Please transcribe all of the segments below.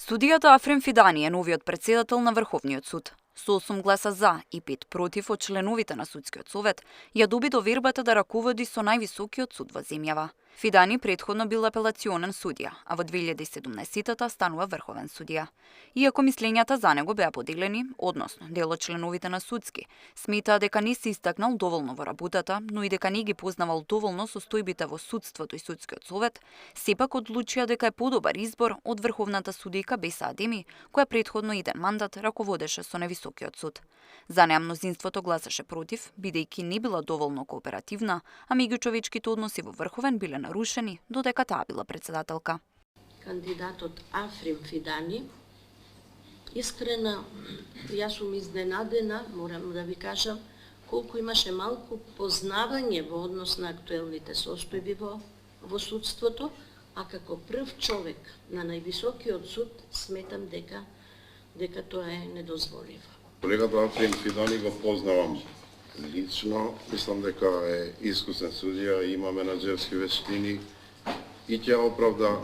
Судијата Афрем Фидани е новиот претседател на Врховниот суд. Со 8 гласа за и 5 против од членовите на судскиот совет, ја доби довербата да раководи со највисокиот суд во земјава. Фидани претходно бил апелационен судија, а во 2017-та станува врховен судија. Иако мислењата за него беа поделени, односно дел од членовите на судски, сметаа дека не се истакнал доволно во работата, но и дека не ги познавал доволно состојбите во судството и судскиот совет, сепак одлучија дека е подобар избор од врховната судијка Беса Адеми, која претходно еден мандат раководеше со невисокиот суд. За неа мнозинството гласаше против, бидејќи не била доволно кооперативна, а меѓучовечките односи во врховен биле нарушени додека таа била председателка. Кандидатот Афрем Фидани, искрено, јас сум изненадена, морам да ви кажам, колку имаше малку познавање во однос на актуелните состојби во судството, а како прв човек на највисокиот суд сметам дека тоа е недозволиво. Колегата Афрем Фидани го познавам лично, мислам дека е искусен судија, има менаџерски вештини и ќе оправда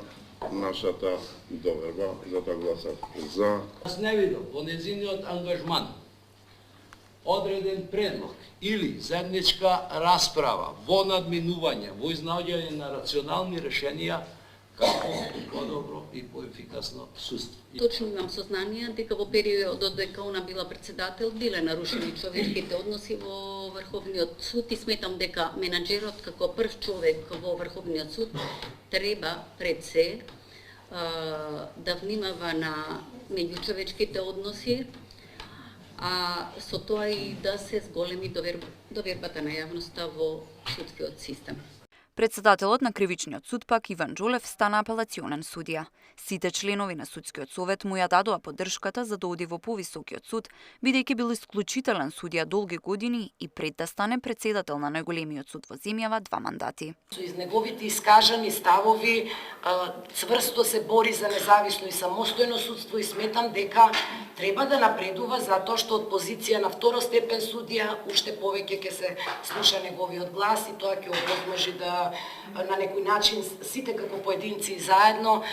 нашата доверба, затоа гласав за. Аз не видам во нејзиниот ангажман одреден предлог или заедничка расправа во надминување, во изнаоѓање на рационални решенија како подобро и поефикасно судство. Точно имам сознание дека во периодот дека она била председател биле нарушени човечките односи во Врховниот суд и сметам дека менаџерот како прв човек во Врховниот суд треба пред се да внимава на меѓучовечките односи, а со тоа и да се зголеми довербата на јавноста во судскиот систем. Председателот на Кривичниот суд пак Иван Џолев стана апелационен судија. Сите членови на судскиот совет му ја дадоа поддршката за да оди во повисокиот суд, бидејќи бил исклучителен судија долги години и пред да стане председател на најголемиот суд во земјава 2 мандати. Из неговите искажани ставови цврсто се бори за независно и самостојно судство и сметам дека треба да напредува затоа што од позиција на второстепен судија уште повеќе ќе се слуша неговиот глас и тоа ќе овозможи да на некој начин сите како поединци заедно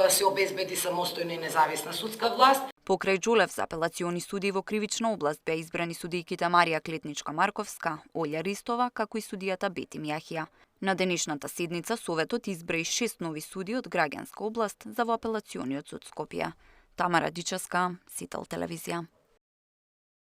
се обезбеди самостојна и независна судска власт. Покрај Џолев за апелациони судии во кривична област беа избрани судијките Марија Клетничка-Марковска, Олја Ристова, како и судијата Бети Мјахија. На денешната седница Советот избра и 6 нови судии од граѓанска област за во апелациониот суд Скопје. Тамара Дичевска, Сител телевизија.